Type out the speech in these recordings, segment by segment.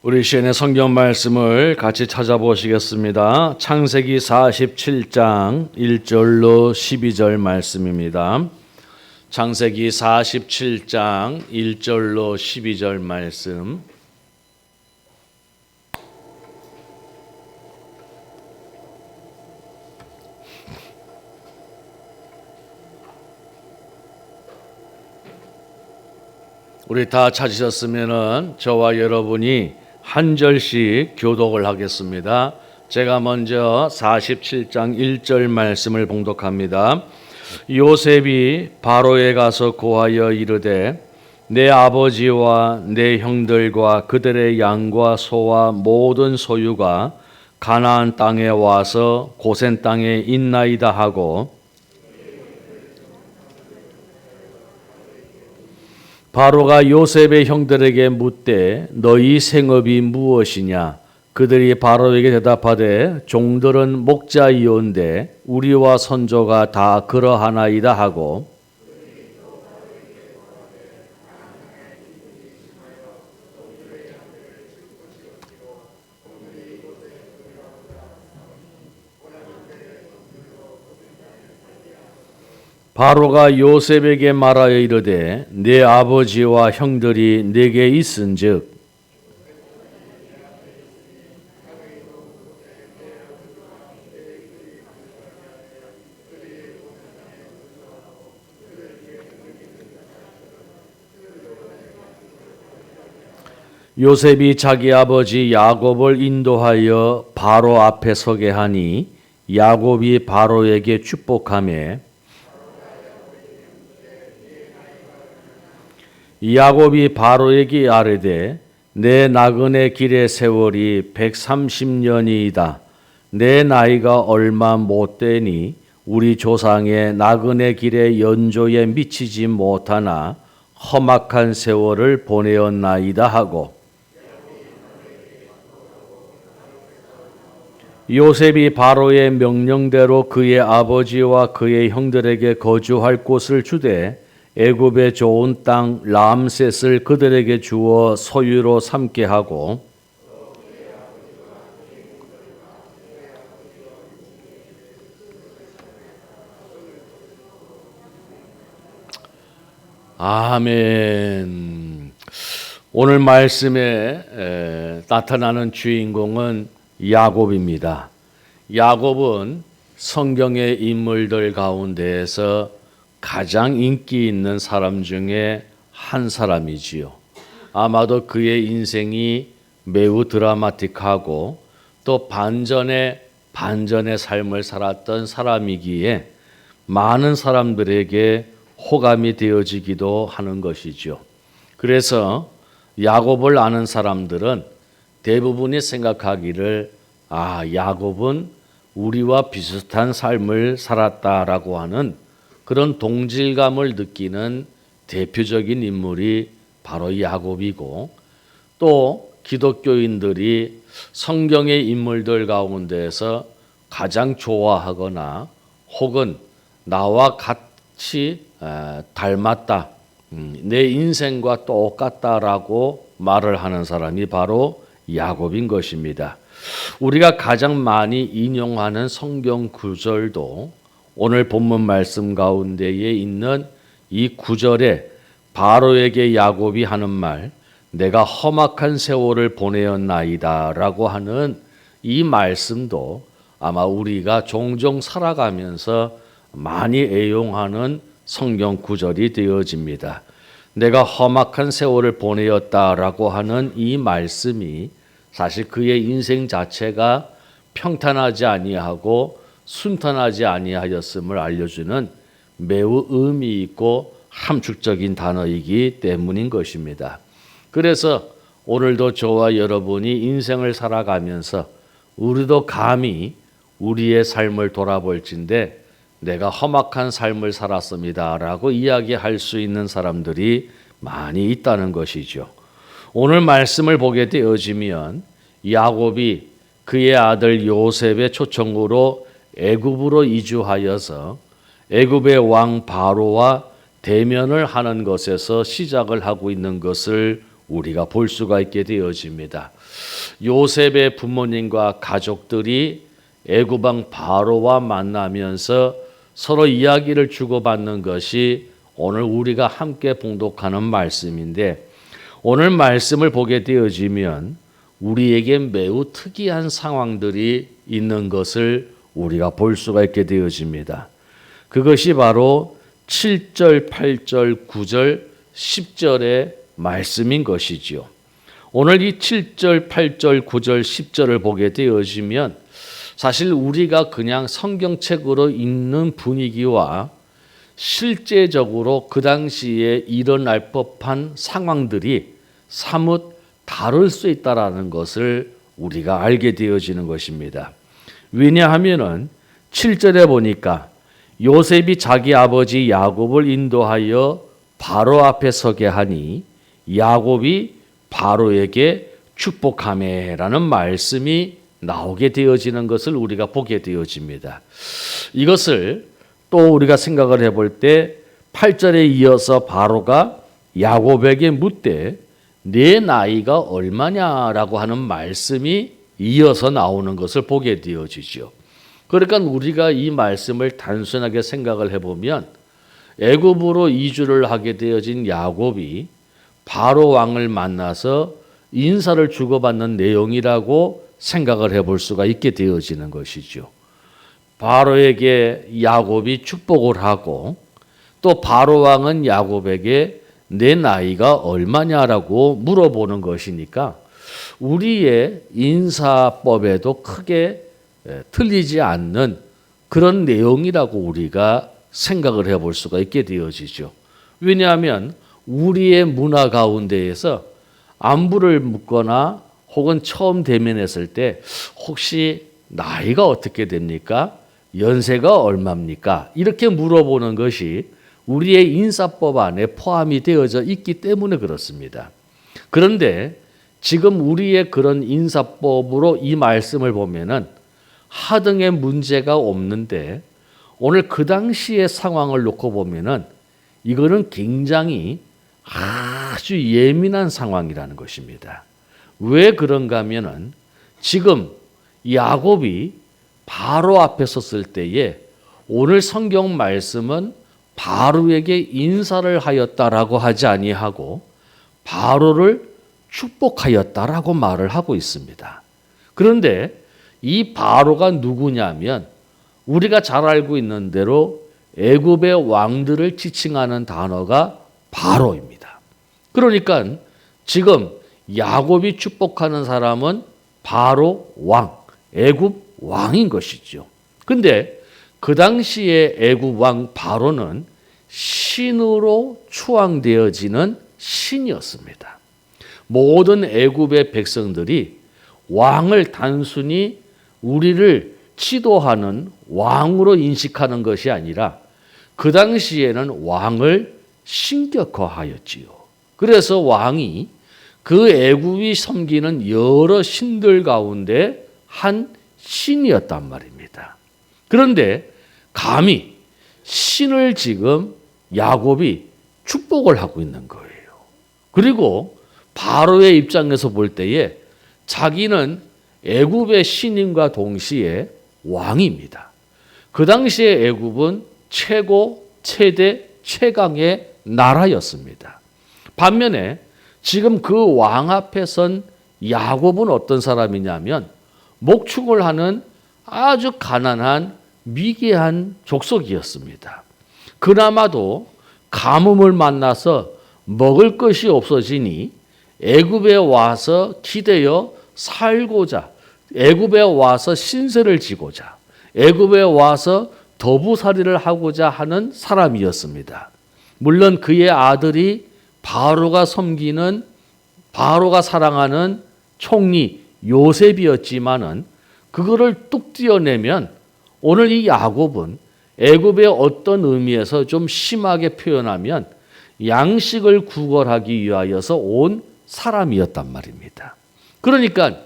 우리 시인의 성경 말씀을 같이 찾아보시겠습니다. 창세기 47장 1절로 12절 말씀입니다. 창세기 47장 1절로 12절 말씀. 우리 다 찾으셨으면은 저와 여러분이 한 절씩 교독을 하겠습니다. 제가 먼저 47장 1절 말씀을 봉독합니다. 요셉이 바로에 가서 고하여 이르되 내 아버지와 내 형들과 그들의 양과 소와 모든 소유가 가나안 땅에 와서 고센 땅에 있나이다 하고, 바로가 요셉의 형들에게 묻되 너희 생업이 무엇이냐? 그들이 바로에게 대답하되 종들은 목자이온데 우리와 선조가 다 그러하나이다 하고, 바로가 요셉에게 말하여 이르되 내 아버지와 형들이 내게 있은즉 요셉이 자기 아버지 야곱을 인도하여 바로 앞에 서게 하니 야곱이 바로에게 축복하며, 야곱이 바로에게 아뢰되 내 나그네 길의 세월이 130년이이다. 내 나이가 얼마 못되니 우리 조상의 나그네 길의 연조에 미치지 못하나 험악한 세월을 보내었나이다 하고, 요셉이 바로의 명령대로 그의 아버지와 그의 형들에게 거주할 곳을 주되 애굽의 좋은 땅 람셋을 그들에게 주어 소유로 삼게 하고, 아멘. 오늘 말씀에 나타나는 주인공은 야곱입니다. 야곱은 성경의 인물들 가운데에서 가장 인기 있는 사람 중에 한 사람이지요. 아마도 그의 인생이 매우 드라마틱하고 또 반전의 삶을 살았던 사람이기에 많은 사람들에게 호감이 되어지기도 하는 것이죠. 그래서 야곱을 아는 사람들은 대부분이 생각하기를 야곱은 우리와 비슷한 삶을 살았다라고 하는 그런 동질감을 느끼는 대표적인 인물이 바로 야곱이고, 또 기독교인들이 성경의 인물들 가운데서 가장 좋아하거나 혹은 나와 같이 닮았다, 내 인생과 똑같다라고 말을 하는 사람이 바로 야곱인 것입니다. 우리가 가장 많이 인용하는 성경 구절도 오늘 본문 말씀 가운데에 있는 이 구절에 바로에게 야곱이 하는 말, 내가 험악한 세월을 보내었나이다 라고 하는 이 말씀도 아마 우리가 종종 살아가면서 많이 애용하는 성경 구절이 되어집니다. 내가 험악한 세월을 보내었다라고 하는 이 말씀이 사실 그의 인생 자체가 평탄하지 아니하고 순탄하지 아니하였음을 알려주는 매우 의미 있고 함축적인 단어이기 때문인 것입니다. 그래서 오늘도 저와 여러분이 인생을 살아가면서 우리도 감히 우리의 삶을 돌아볼진데 내가 험악한 삶을 살았습니다 라고 이야기할 수 있는 사람들이 많이 있다는 것이죠. 오늘 말씀을 보게 되어지면 야곱이 그의 아들 요셉의 초청으로 애굽으로 이주하여서 애굽의 왕 바로와 대면을 하는 것에서 시작을 하고 있는 것을 우리가 볼 수가 있게 되어집니다. 요셉의 부모님과 가족들이 애굽 왕 바로와 만나면서 서로 이야기를 주고받는 것이 오늘 우리가 함께 봉독하는 말씀인데, 오늘 말씀을 보게 되어지면 우리에게 매우 특이한 상황들이 있는 것을 우리가 볼 수가 있게 되어집니다. 그것이 바로 7절, 8절, 9절, 10절의 말씀인 것이지요. 오늘 이 7절, 8절, 9절, 10절을 보게 되어지면 사실 우리가 그냥 성경책으로 읽는 분위기와 실제적으로 그 당시에 일어날 법한 상황들이 사뭇 다를 수 있다라는 것을 우리가 알게 되어지는 것입니다. 왜냐하면은 7절에 보니까 요셉이 자기 아버지 야곱을 인도하여 바로 앞에 서게 하니 야곱이 바로에게 축복하매라는 말씀이 나오게 되어지는 것을 우리가 보게 되어집니다. 이것을 또 우리가 생각을 해볼 때 8절에 이어서 바로가 야곱에게 묻되 내 나이가 얼마냐라고 하는 말씀이 이어서 나오는 것을 보게 되어지죠. 그러니까 우리가 이 말씀을 단순하게 생각을 해보면 애굽으로 이주를 하게 되어진 야곱이 바로 왕을 만나서 인사를 주고받는 내용이라고 생각을 해볼 수가 있게 되어지는 것이죠. 바로에게 야곱이 축복을 하고 또 바로 왕은 야곱에게 내 나이가 얼마냐라고 물어보는 것이니까 우리의 인사법에도 크게 틀리지 않는 그런 내용이라고 우리가 생각을 해볼 수가 있게 되어지죠. 왜냐하면 우리의 문화 가운데에서 안부를 묻거나 혹은 처음 대면했을 때 혹시 나이가 어떻게 됩니까? 연세가 얼마입니까? 이렇게 물어보는 것이 우리의 인사법 안에 포함이 되어져 있기 때문에 그렇습니다. 그런데 지금 우리의 그런 인사법으로 이 말씀을 보면은 하등의 문제가 없는데 오늘 그 당시의 상황을 놓고 보면은 이거는 굉장히 아주 예민한 상황이라는 것입니다. 왜 그런가 하면은 지금 야곱이 바로 앞에 섰을 때에 오늘 성경 말씀은 바로에게 인사를 하였다라고 하지 아니하고 바로를 축복하였다라고 말을 하고 있습니다. 그런데 이 바로가 누구냐면 우리가 잘 알고 있는 대로 애굽의 왕들을 지칭하는 단어가 바로입니다. 그러니까 지금 야곱이 축복하는 사람은 바로 왕, 애굽 왕인 것이죠. 근데 그 당시에 애굽 왕 바로는 신으로 추앙되어지는 신이었습니다. 모든 애굽의 백성들이 왕을 단순히 우리를 지도하는 왕으로 인식하는 것이 아니라 그 당시에는 왕을 신격화하였지요. 그래서 왕이 그 애굽이 섬기는 여러 신들 가운데 한 신이었단 말입니다. 그런데 감히 신을 지금 야곱이 축복을 하고 있는 거예요. 그리고 바로의 입장에서 볼 때에 자기는 애굽의 신임과 동시에 왕입니다. 그 당시에 애굽은 최고, 최대, 최강의 나라였습니다. 반면에 지금 그 왕 앞에 선 야곱은 어떤 사람이냐면 목축을 하는 아주 가난한 미개한 족속이었습니다. 그나마도 가뭄을 만나서 먹을 것이 없어지니 애굽에 와서 기대어 살고자, 애굽에 와서 신세를 지고자, 애굽에 와서 더부살이를 하고자 하는 사람이었습니다. 물론 그의 아들이 바로가 섬기는, 바로가 사랑하는 총리 요셉이었지만은 그거를 뚝 떼어내면 오늘 이 야곱은 애굽의 어떤 의미에서 좀 심하게 표현하면 양식을 구걸하기 위하여서 온 사람이었단 말입니다. 그러니까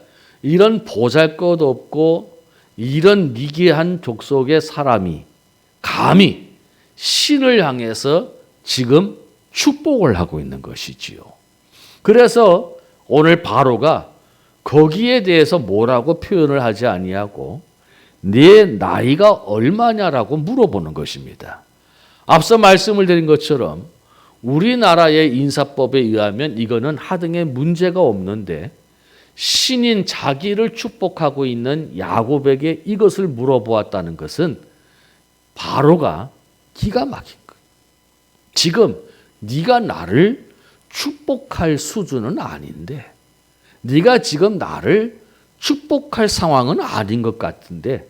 이런 보잘것없고 이런 미개한 족속의 사람이 감히 신을 향해서 지금 축복을 하고 있는 것이지요. 그래서 오늘 바로가 거기에 대해서 뭐라고 표현을 하지 아니하고 네 나이가 얼마냐라고 물어보는 것입니다. 앞서 말씀을 드린 것처럼 우리나라의 인사법에 의하면 이거는 하등의 문제가 없는데 신인 자기를 축복하고 있는 야곱에게 이것을 물어보았다는 것은 바로가 기가 막힌 거예요. 지금 네가 나를 축복할 수준은 아닌데, 네가 지금 나를 축복할 상황은 아닌 것 같은데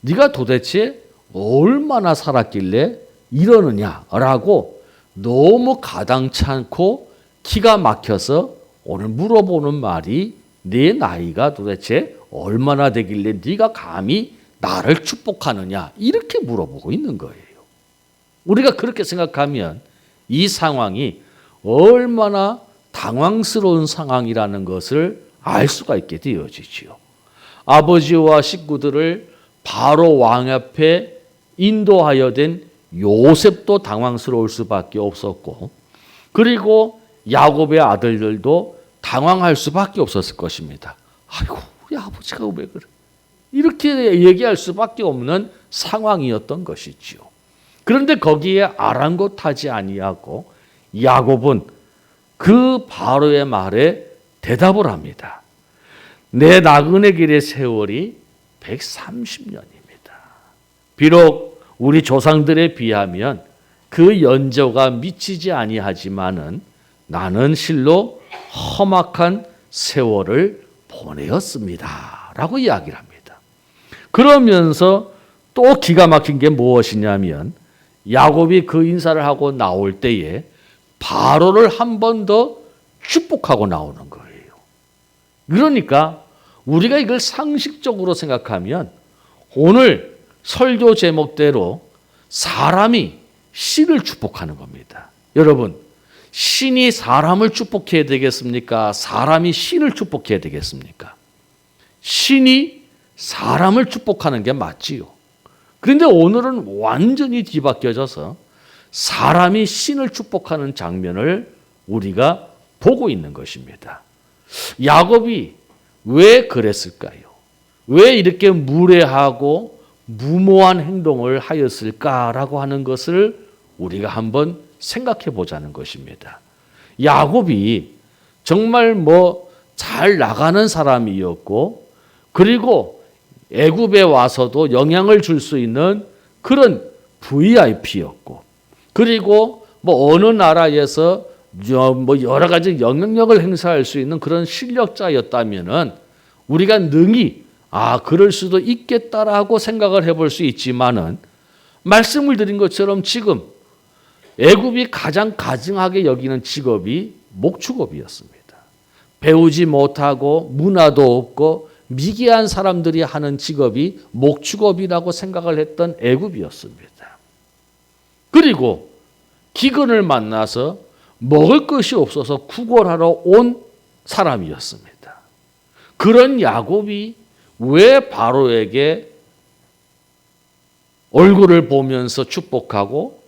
네가 도대체 얼마나 살았길래 이러느냐라고 너무 가당찮고 기가 막혀서 오늘 물어보는 말이 네 나이가 도대체 얼마나 되길래 네가 감히 나를 축복하느냐, 이렇게 물어보고 있는 거예요. 우리가 그렇게 생각하면 이 상황이 얼마나 당황스러운 상황이라는 것을 알 수가 있게 되어지지요. 아버지와 식구들을 바로 왕 앞에 인도하여 된 요셉도 당황스러울 수밖에 없었고, 그리고 야곱의 아들들도 당황할 수밖에 없었을 것입니다. 아이고, 우리 아버지가 왜 그래? 이렇게 얘기할 수밖에 없는 상황이었던 것이지요. 그런데 거기에 아랑곳하지 아니하고 야곱은 그 바로의 말에 대답을 합니다. 내 나그네 길의 세월이 130년입니다. 비록 우리 조상들에 비하면 그 연조가 미치지 아니하지만은 나는 실로 험악한 세월을 보내었습니다. 라고 이야기를 합니다. 그러면서 또 기가 막힌 게 무엇이냐면 야곱이 그 인사를 하고 나올 때에 바로를 한 번 더 축복하고 나오는 거예요. 그러니까 우리가 이걸 상식적으로 생각하면 오늘 설교 제목대로 사람이 신을 축복하는 겁니다. 여러분, 신이 사람을 축복해야 되겠습니까? 사람이 신을 축복해야 되겠습니까? 신이 사람을 축복하는 게 맞지요. 그런데 오늘은 완전히 뒤바뀌어져서 사람이 신을 축복하는 장면을 우리가 보고 있는 것입니다. 야곱이 왜 그랬을까요? 왜 이렇게 무례하고 무모한 행동을 하였을까라고 하는 것을 우리가 한번 생각해 보자는 것입니다. 야곱이 정말 잘 나가는 사람이었고, 그리고 애굽에 와서도 영향을 줄 수 있는 그런 VIP였고, 그리고 어느 나라에서 여러 가지 영향력을 행사할 수 있는 그런 실력자였다면은 우리가 능히 그럴 수도 있겠다라고 생각을 해볼 수 있지만은, 말씀을 드린 것처럼 지금 애굽이 가장 가증하게 여기는 직업이 목축업이었습니다. 배우지 못하고 문화도 없고 미개한 사람들이 하는 직업이 목축업이라고 생각을 했던 애굽이었습니다. 그리고 기근을 만나서 먹을 것이 없어서 구걸하러 온 사람이었습니다. 그런 야곱이 왜 바로에게 얼굴을 보면서 축복하고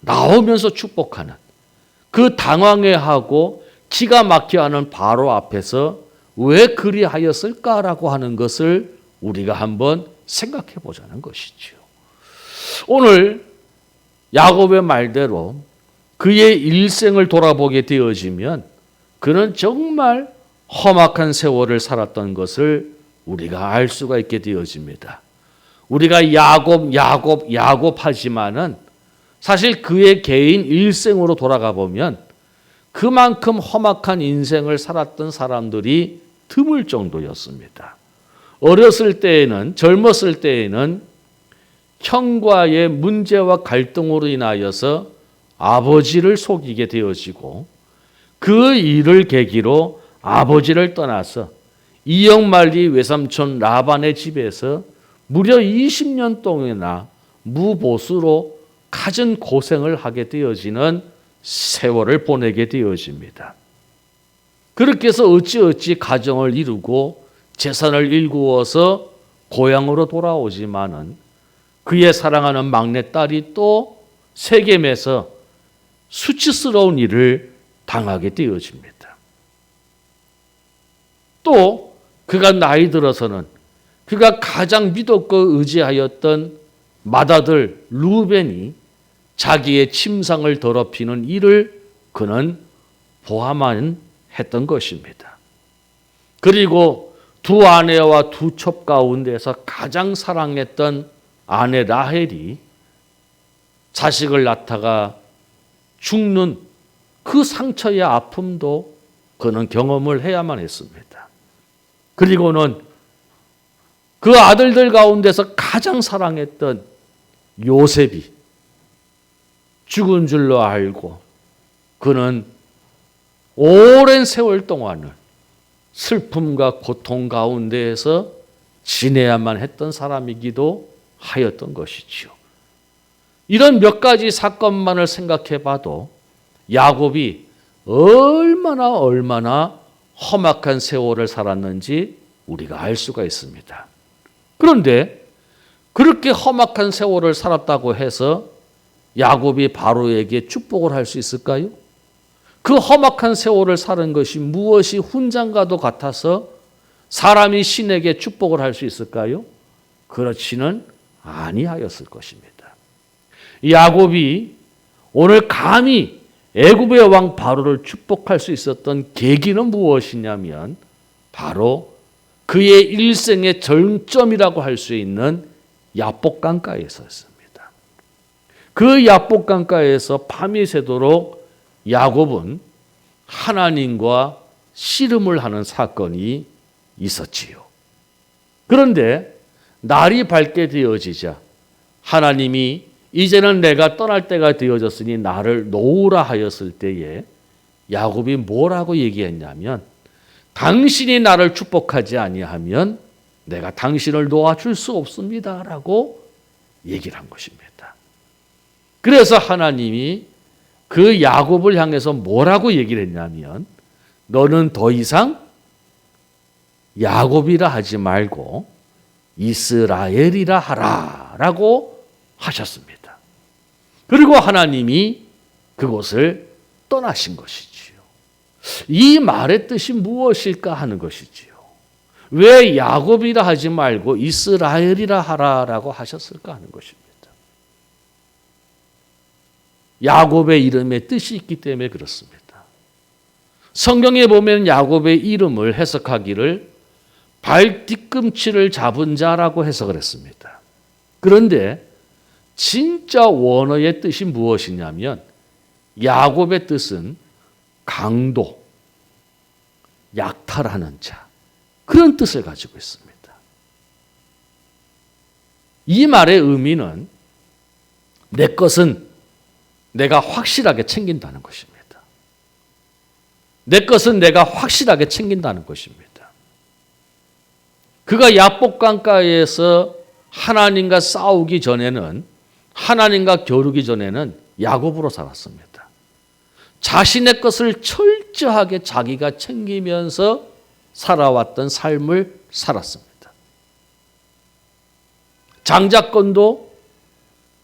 나오면서 축복하는, 그 당황해하고 기가 막혀하는 바로 앞에서 왜 그리하였을까라고 하는 것을 우리가 한번 생각해 보자는 것이죠. 오늘 야곱의 말대로 그의 일생을 돌아보게 되어지면 그는 정말 험악한 세월을 살았던 것을 우리가 알 수가 있게 되어집니다. 우리가 야곱 하지만은 사실 그의 개인 일생으로 돌아가 보면 그만큼 험악한 인생을 살았던 사람들이 드물 정도였습니다. 어렸을 때에는, 젊었을 때에는 형과의 문제와 갈등으로 인하여서 아버지를 속이게 되어지고, 그 일을 계기로 아버지를 떠나서 이역말리 외삼촌 라반의 집에서 무려 20년 동안이나 무보수로 갖은 고생을 하게 되어지는 세월을 보내게 되어집니다. 그렇게 해서 어찌어찌 가정을 이루고 재산을 일구어서 고향으로 돌아오지만은 그의 사랑하는 막내딸이 또 세겜에서 수치스러운 일을 당하게 되어집니다. 또 그가 나이 들어서는 그가 가장 믿었고 의지하였던 맏아들 루벤이 자기의 침상을 더럽히는 일을 그는 보아만 했던 것입니다. 그리고 두 아내와 두 첩 가운데서 가장 사랑했던 아내 라헬이 자식을 낳다가 죽는 그 상처의 아픔도 그는 경험을 해야만 했습니다. 그리고는 그 아들들 가운데서 가장 사랑했던 요셉이 죽은 줄로 알고 그는 오랜 세월 동안을 슬픔과 고통 가운데에서 지내야만 했던 사람이기도 하였던 것이지요. 이런 몇 가지 사건만을 생각해 봐도 야곱이 얼마나 험악한 세월을 살았는지 우리가 알 수가 있습니다. 그런데 그렇게 험악한 세월을 살았다고 해서 야곱이 바로에게 축복을 할 수 있을까요? 그 험악한 세월을 사는 것이 무엇이 훈장과도 같아서 사람이 신에게 축복을 할 수 있을까요? 그렇지는 아니하였을 것입니다. 야곱이 오늘 감히 애굽의 왕 바로를 축복할 수 있었던 계기는 무엇이냐면 바로 그의 일생의 절정점이라고 할 수 있는 야복 강가에 있었습니다. 그 야복 강가에서 밤이 새도록 야곱은 하나님과 씨름을 하는 사건이 있었지요. 그런데 날이 밝게 되어지자 하나님이 이제는 내가 떠날 때가 되어졌으니 나를 놓으라 하였을 때에 야곱이 뭐라고 얘기했냐면 당신이 나를 축복하지 아니하면 내가 당신을 놓아줄 수 없습니다라고 얘기를 한 것입니다. 그래서 하나님이 그 야곱을 향해서 뭐라고 얘기를 했냐면 너는 더 이상 야곱이라 하지 말고 이스라엘이라 하라라고 하셨습니다. 그리고 하나님이 그곳을 떠나신 것이지요. 이 말의 뜻이 무엇일까 하는 것이지요. 왜 야곱이라 하지 말고 이스라엘이라 하라라고 하셨을까 하는 것입니다. 야곱의 이름에 뜻이 있기 때문에 그렇습니다. 성경에 보면 야곱의 이름을 해석하기를 발 뒤꿈치를 잡은 자라고 해석을 했습니다. 그런데 진짜 원어의 뜻이 무엇이냐면 야곱의 뜻은 강도, 약탈하는 자, 그런 뜻을 가지고 있습니다. 이 말의 의미는 내 것은 내가 확실하게 챙긴다는 것입니다. 내 것은 내가 확실하게 챙긴다는 것입니다. 그가 야복 강가에서 하나님과 싸우기 전에는 하나님과 겨루기 전에는 야곱으로 살았습니다. 자신의 것을 철저하게 자기가 챙기면서 살아왔던 삶을 살았습니다. 장자권도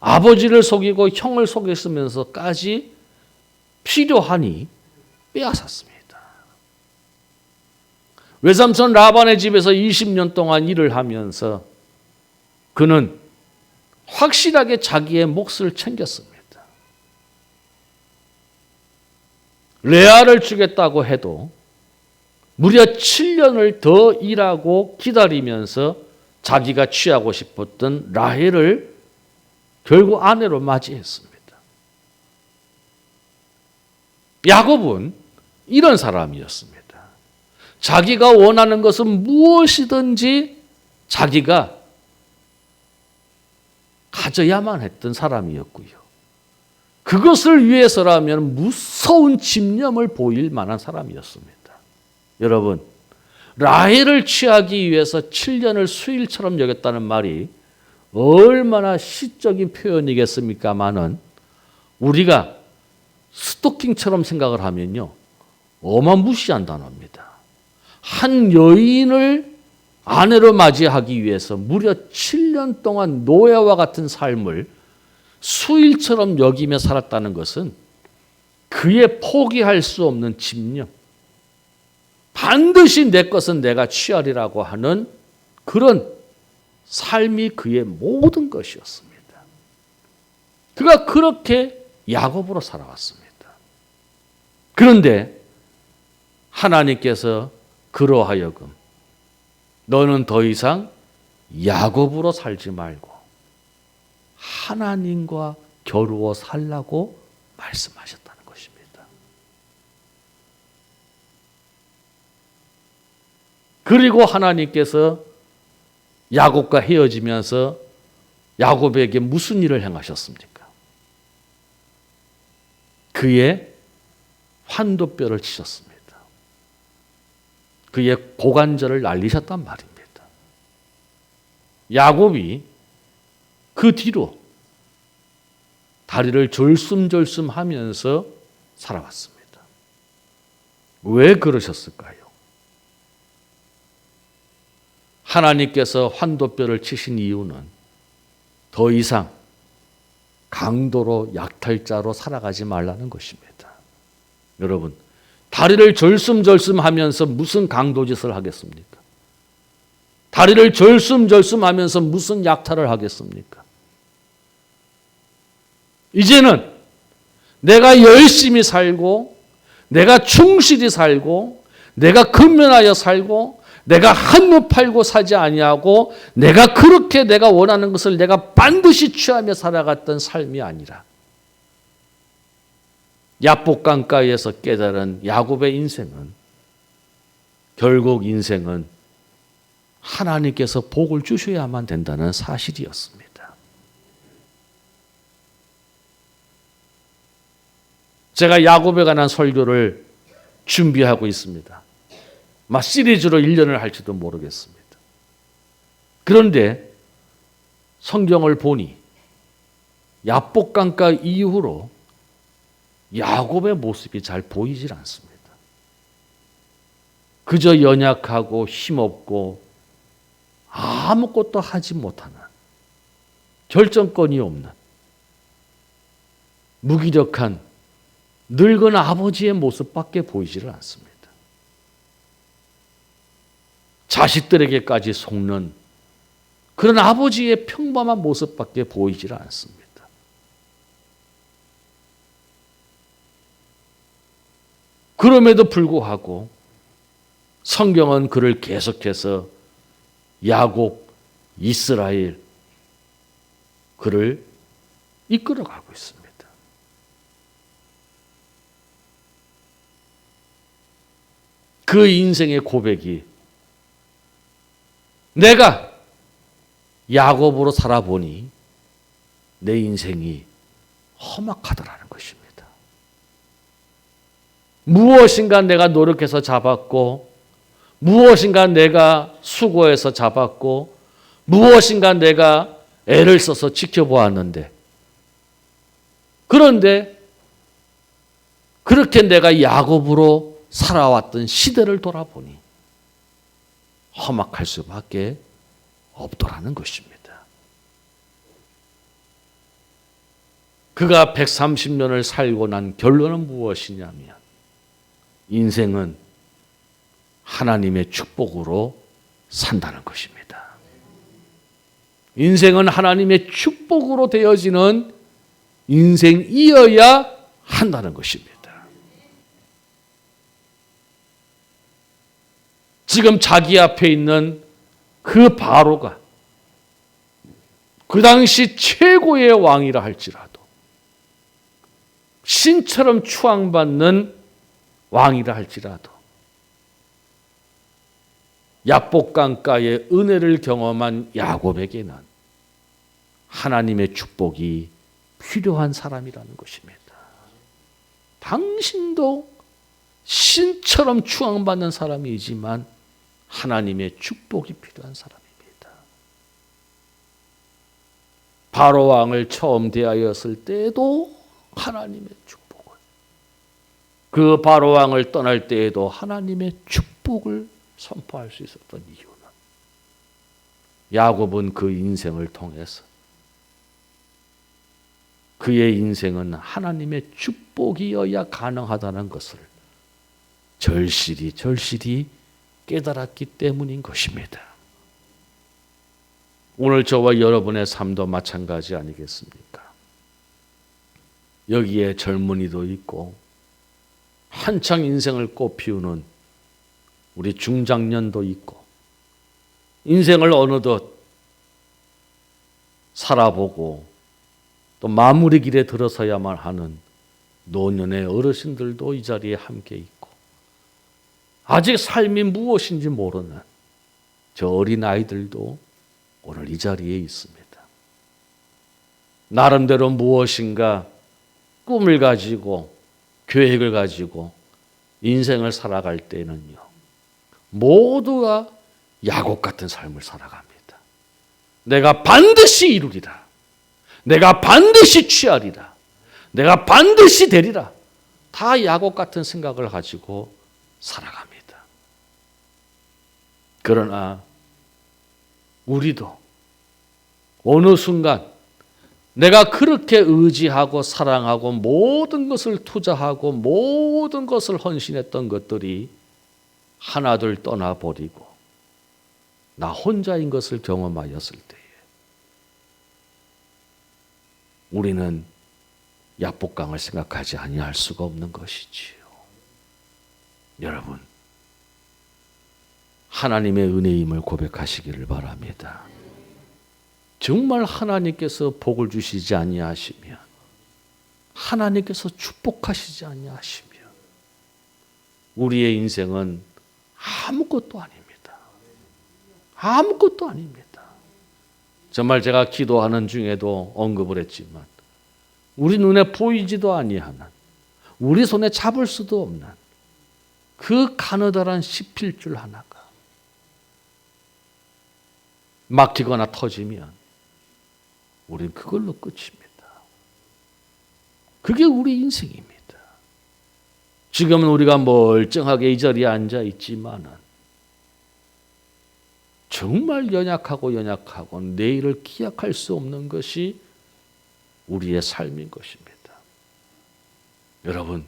아버지를 속이고 형을 속였으면서까지 필요하니 빼앗았습니다. 외삼촌 라반의 집에서 20년 동안 일을 하면서 그는 확실하게 자기의 몫을 챙겼습니다. 레아를 주겠다고 해도 무려 7년을 더 일하고 기다리면서 자기가 취하고 싶었던 라헬을 결국 아내로 맞이했습니다. 야곱은 이런 사람이었습니다. 자기가 원하는 것은 무엇이든지 자기가 가져야만 했던 사람이었고요. 그것을 위해서라면 무서운 집념을 보일 만한 사람이었습니다. 여러분, 라헬을 취하기 위해서 7년을 수일처럼 여겼다는 말이 얼마나 시적인 표현이겠습니까마는 우리가 스토킹처럼 생각을 하면요, 어마무시한 단어입니다. 한 여인을 아내로 맞이하기 위해서 무려 7년 동안 노예와 같은 삶을 수일처럼 여기며 살았다는 것은 그의 포기할 수 없는 집념, 반드시 내 것은 내가 취하리라고 하는 그런 삶이 그의 모든 것이었습니다. 그가 그렇게 야곱으로 살아왔습니다. 그런데 하나님께서 그로 하여금 너는 더 이상 야곱으로 살지 말고 하나님과 겨루어 살라고 말씀하셨다는 것입니다. 그리고 하나님께서 야곱과 헤어지면서 야곱에게 무슨 일을 행하셨습니까? 그의 환도뼈를 치셨습니다. 그의 고관절을 날리셨단 말입니다. 야곱이 그 뒤로 다리를 절숨절숨 하면서 살아왔습니다. 왜 그러셨을까요? 하나님께서 환도뼈를 치신 이유는 더 이상 강도로 약탈자로 살아가지 말라는 것입니다. 여러분, 다리를 절숨절숨 하면서 무슨 강도짓을 하겠습니까? 다리를 절숨절숨 하면서 무슨 약탈을 하겠습니까? 이제는 내가 열심히 살고, 내가 충실히 살고, 내가 근면하여 살고, 내가 한눈 팔고 사지 아니하고, 내가 그렇게 내가 원하는 것을 내가 반드시 취하며 살아갔던 삶이 아니라 야복강가에서 깨달은 야곱의 인생은 결국 인생은 하나님께서 복을 주셔야만 된다는 사실이었습니다. 제가 야곱에 관한 설교를 준비하고 있습니다. 시리즈로 1년을 할지도 모르겠습니다. 그런데 성경을 보니 야복강가 이후로 야곱의 모습이 잘 보이질 않습니다. 그저 연약하고 힘없고 아무것도 하지 못하는, 결정권이 없는 무기력한 늙은 아버지의 모습밖에 보이지를 않습니다. 자식들에게까지 속는 그런 아버지의 평범한 모습밖에 보이질 않습니다. 그럼에도 불구하고 성경은 그를 계속해서 야곱, 이스라엘, 그를 이끌어가고 있습니다. 그 인생의 고백이 내가 야곱으로 살아보니 내 인생이 험악하더라는 것입니다. 무엇인가 내가 노력해서 잡았고, 무엇인가 내가 수고해서 잡았고, 무엇인가 내가 애를 써서 지켜보았는데, 그런데 그렇게 내가 야곱으로 살아왔던 시대를 돌아보니 험악할 수밖에 없더라는 것입니다. 그가 130년을 살고 난 결론은 무엇이냐면 인생은 하나님의 축복으로 산다는 것입니다. 인생은 하나님의 축복으로 되어지는 인생이어야 한다는 것입니다. 지금 자기 앞에 있는 그 바로가 그 당시 최고의 왕이라 할지라도, 신처럼 추앙받는 왕이라 할지라도, 야복강가의 은혜를 경험한 야곱에게는 하나님의 축복이 필요한 사람이라는 것입니다. 당신도 신처럼 추앙받는 사람이지만 하나님의 축복이 필요한 사람입니다. 바로 왕을 처음 대하였을 때에도 하나님의 축복을, 그 바로 왕을 떠날 때에도 하나님의 축복을 선포할 수 있었던 이유는 야곱은 그 인생을 통해서 그의 인생은 하나님의 축복이어야 가능하다는 것을 절실히 깨달았기 때문인 것입니다. 오늘 저와 여러분의 삶도 마찬가지 아니겠습니까? 여기에 젊은이도 있고 한창 인생을 꽃피우는 우리 중장년도 있고 인생을 어느덧 살아보고 또 마무리 길에 들어서야만 하는 노년의 어르신들도 이 자리에 함께 있고 아직 삶이 무엇인지 모르는 저 어린 아이들도 오늘 이 자리에 있습니다. 나름대로 무엇인가 꿈을 가지고 계획을 가지고 인생을 살아갈 때는요, 모두가 야곱 같은 삶을 살아갑니다. 내가 반드시 이루리라. 내가 반드시 취하리라. 내가 반드시 되리라. 다 야곱 같은 생각을 가지고 살아갑니다. 그러나 우리도 어느 순간 내가 그렇게 의지하고 사랑하고 모든 것을 투자하고 모든 것을 헌신했던 것들이 하나둘 떠나버리고 나 혼자인 것을 경험하였을 때에 우리는 야복강을 생각하지 아니할 수가 없는 것이지요. 여러분, 하나님의 은혜임을 고백하시기를 바랍니다. 정말 하나님께서 복을 주시지 아니하시면, 하나님께서 축복하시지 아니하시면 우리의 인생은 아무것도 아닙니다. 아무것도 아닙니다. 정말 제가 기도하는 중에도 언급을 했지만 우리 눈에 보이지도 아니하는, 우리 손에 잡을 수도 없는 그 가느다란 시필줄 하나가 막히거나 터지면 우린 그걸로 끝입니다. 그게 우리 인생입니다. 지금은 우리가 멀쩡하게 이 자리에 앉아 있지만은 정말 연약하고 내일을 기약할 수 없는 것이 우리의 삶인 것입니다. 여러분,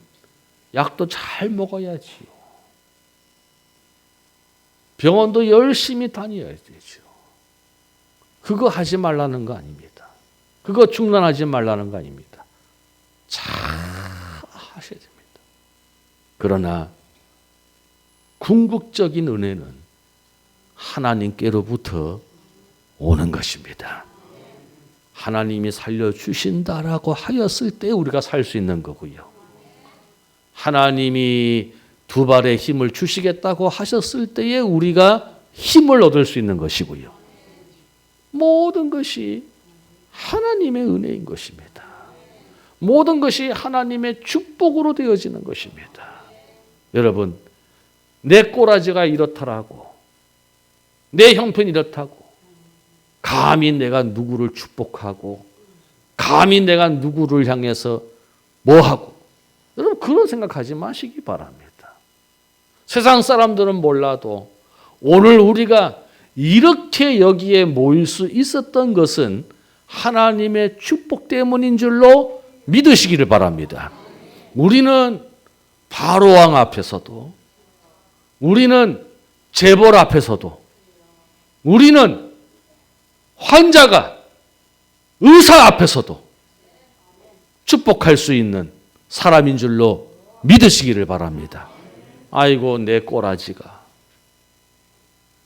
약도 잘 먹어야지요. 병원도 열심히 다녀야 되죠. 그거 하지 말라는 거 아닙니다. 그거 중단하지 말라는 거 아닙니다. 잘 하셔야 됩니다. 그러나 궁극적인 은혜는 하나님께로부터 오는 것입니다. 하나님이 살려주신다라고 하였을 때 우리가 살 수 있는 거고요. 하나님이 두 발의 힘을 주시겠다고 하셨을 때에 우리가 힘을 얻을 수 있는 것이고요. 모든 것이 하나님의 은혜인 것입니다. 모든 것이 하나님의 축복으로 되어지는 것입니다. 여러분, 내 꼬라지가 이렇더라고, 내 형편이 이렇다고 감히 내가 누구를 축복하고 감히 내가 누구를 향해서 뭐하고, 여러분 그런 생각하지 마시기 바랍니다. 세상 사람들은 몰라도 오늘 우리가 이렇게 여기에 모일 수 있었던 것은 하나님의 축복 때문인 줄로 믿으시기를 바랍니다. 우리는 바로왕 앞에서도, 우리는 재벌 앞에서도, 우리는 환자가 의사 앞에서도 축복할 수 있는 사람인 줄로 믿으시기를 바랍니다. 아이고 내 꼬라지가,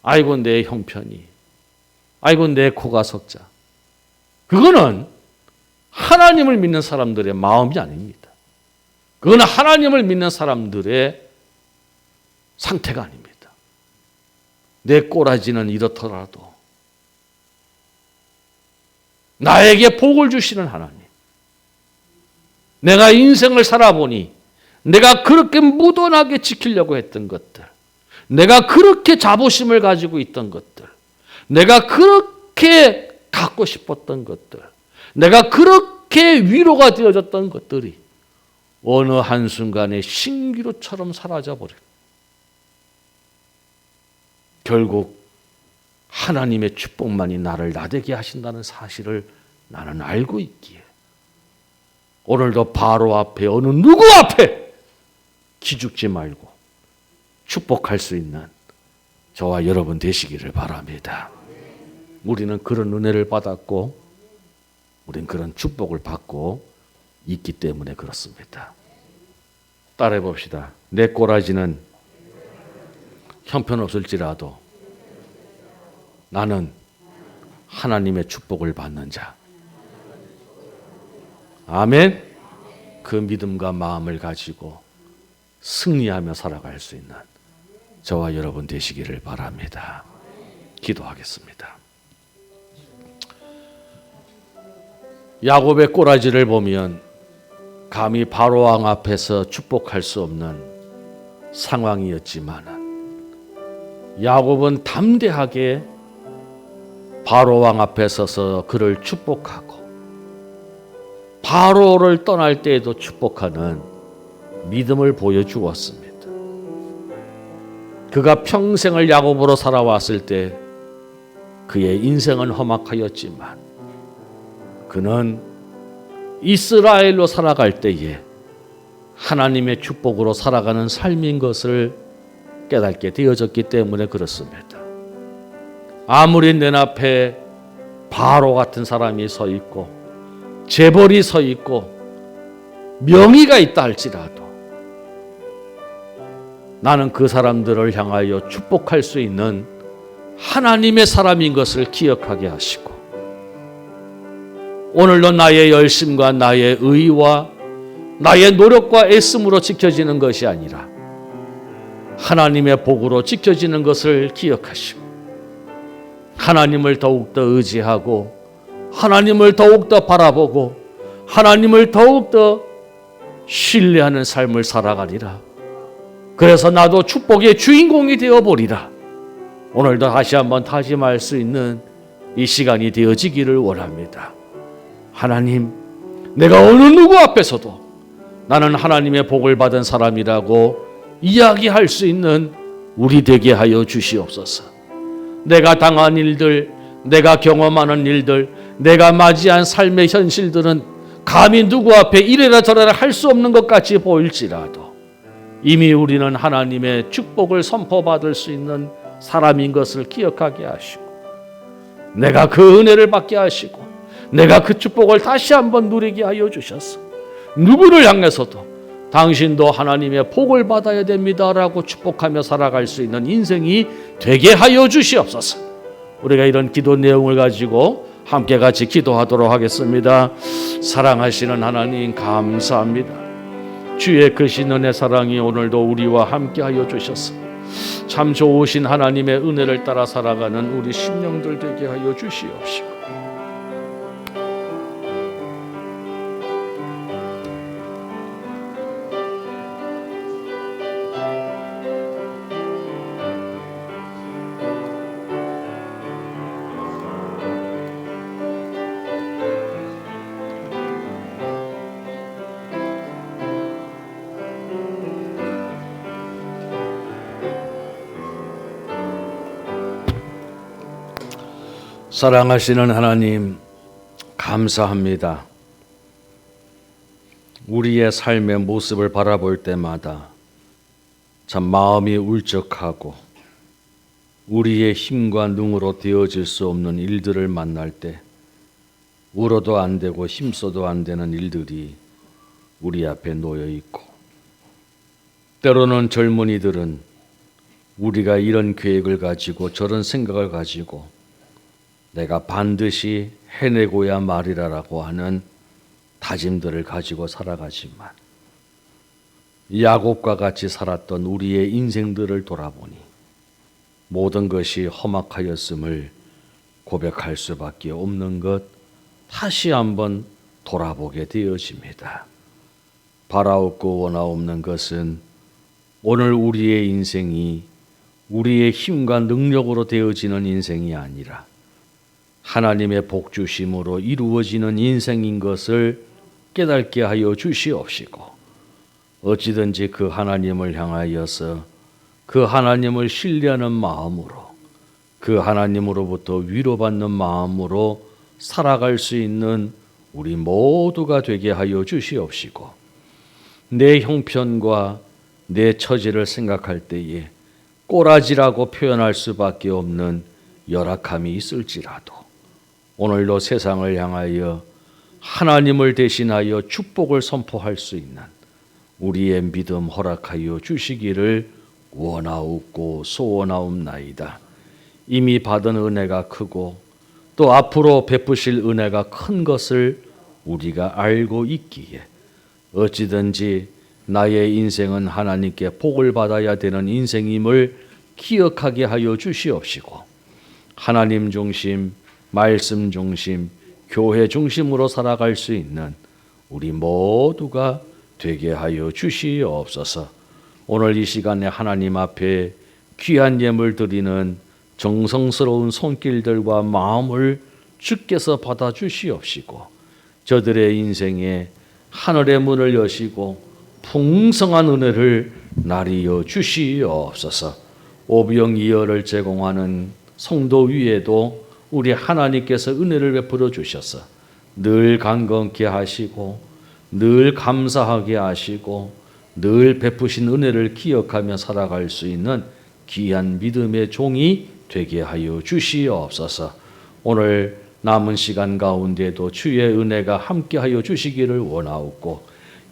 아이고 내 형편이, 아이고 내 코가 석자, 그거는 하나님을 믿는 사람들의 마음이 아닙니다. 그건 하나님을 믿는 사람들의 상태가 아닙니다. 내 꼬라지는 이렇더라도 나에게 복을 주시는 하나님, 내가 인생을 살아보니 내가 그렇게 무던하게 지키려고 했던 것들, 내가 그렇게 자부심을 가지고 있던 것들, 내가 그렇게 갖고 싶었던 것들, 내가 그렇게 위로가 되어졌던 것들이 어느 한순간에 신기루처럼 사라져버려요. 결국 하나님의 축복만이 나를 나되게 하신다는 사실을 나는 알고 있기에 오늘도 바로 앞에 어느 누구 앞에 기죽지 말고 축복할 수 있는 저와 여러분 되시기를 바랍니다. 우리는 그런 은혜를 받았고 우린 그런 축복을 받고 있기 때문에 그렇습니다. 따라해 봅시다. 내 꼬라지는 형편없을지라도 나는 하나님의 축복을 받는 자. 아멘. 그 믿음과 마음을 가지고 승리하며 살아갈 수 있는 저와 여러분 되시기를 바랍니다. 기도하겠습니다. 야곱의 꼬라지를 보면 감히 바로왕 앞에서 축복할 수 없는 상황이었지만 야곱은 담대하게 바로왕 앞에 서서 그를 축복하고 바로를 떠날 때에도 축복하는 믿음을 보여주었습니다. 그가 평생을 야곱으로 살아왔을 때 그의 인생은 험악하였지만 그는 이스라엘로 살아갈 때에 하나님의 축복으로 살아가는 삶인 것을 깨닫게 되어졌기 때문에 그렇습니다. 아무리 내 앞에 바로 같은 사람이 서 있고 재벌이 서 있고 명의가 있다 할지라도 나는 그 사람들을 향하여 축복할 수 있는 하나님의 사람인 것을 기억하게 하시고 오늘도 나의 열심과 나의 의와 나의 노력과 애씀으로 지켜지는 것이 아니라 하나님의 복으로 지켜지는 것을 기억하시고 하나님을 더욱더 의지하고 하나님을 더욱더 바라보고 하나님을 더욱더 신뢰하는 삶을 살아가리라. 그래서 나도 축복의 주인공이 되어보리라. 오늘도 다시 한번 다짐할 수 있는 이 시간이 되어지기를 원합니다. 하나님, 내가 어느 누구 앞에서도 나는 하나님의 복을 받은 사람이라고 이야기할 수 있는 우리 되게 하여 주시옵소서. 내가 당한 일들, 내가 경험하는 일들, 내가 맞이한 삶의 현실들은 감히 누구 앞에 이래라 저래라 할 수 없는 것 같이 보일지라도 이미 우리는 하나님의 축복을 선포받을 수 있는 사람인 것을 기억하게 하시고 내가 그 은혜를 받게 하시고 내가 그 축복을 다시 한번 누리게 하여 주셔서 누구를 향해서도 당신도 하나님의 복을 받아야 됩니다라고 축복하며 살아갈 수 있는 인생이 되게 하여 주시옵소서. 우리가 이런 기도 내용을 가지고 함께 같이 기도하도록 하겠습니다. 사랑하시는 하나님 감사합니다. 주의 크신 은혜 사랑이 오늘도 우리와 함께 하여 주셔서 참 좋으신 하나님의 은혜를 따라 살아가는 우리 심령들 되게 하여 주시옵시고 사랑하시는 하나님 감사합니다. 우리의 삶의 모습을 바라볼 때마다 참 마음이 울적하고 우리의 힘과 능으로 되어질 수 없는 일들을 만날 때 울어도 안 되고 힘써도 안 되는 일들이 우리 앞에 놓여 있고 때로는 젊은이들은 우리가 이런 계획을 가지고 저런 생각을 가지고 내가 반드시 해내고야 말이라라고 하는 다짐들을 가지고 살아가지만 야곱과 같이 살았던 우리의 인생들을 돌아보니 모든 것이 험악하였음을 고백할 수밖에 없는 것 다시 한번 돌아보게 되어집니다. 바라옵고 원하옵는 것은 오늘 우리의 인생이 우리의 힘과 능력으로 되어지는 인생이 아니라 하나님의 복주심으로 이루어지는 인생인 것을 깨닫게 하여 주시옵시고 어찌든지 그 하나님을 향하여서 그 하나님을 신뢰하는 마음으로 그 하나님으로부터 위로받는 마음으로 살아갈 수 있는 우리 모두가 되게 하여 주시옵시고 내 형편과 내 처지를 생각할 때에 꼬라지라고 표현할 수밖에 없는 열악함이 있을지라도 오늘도 세상을 향하여 하나님을 대신하여 축복을 선포할 수 있는 우리의 믿음 허락하여 주시기를 원하옵고 소원하옵나이다. 이미 받은 은혜가 크고 또 앞으로 베푸실 은혜가 큰 것을 우리가 알고 있기에 어찌든지 나의 인생은 하나님께 복을 받아야 되는 인생임을 기억하게 하여 주시옵시고 하나님 중심, 말씀 중심, 교회 중심으로 살아갈 수 있는 우리 모두가 되게 하여 주시옵소서. 오늘 이 시간에 하나님 앞에 귀한 예물 드리는 정성스러운 손길들과 마음을 주께서 받아 주시옵시고 저들의 인생에 하늘의 문을 여시고 풍성한 은혜를 나리여 주시옵소서. 오병이어를 제공하는 성도 위에도 우리 하나님께서 은혜를 베풀어 주셔서 늘 강건케 하시고 늘 감사하게 하시고 늘 베푸신 은혜를 기억하며 살아갈 수 있는 귀한 믿음의 종이 되게 하여 주시옵소서. 오늘 남은 시간 가운데도 주의 은혜가 함께하여 주시기를 원하옵고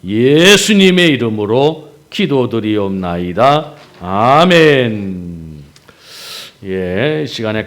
예수님의 이름으로 기도드리옵나이다. 아멘. 시간에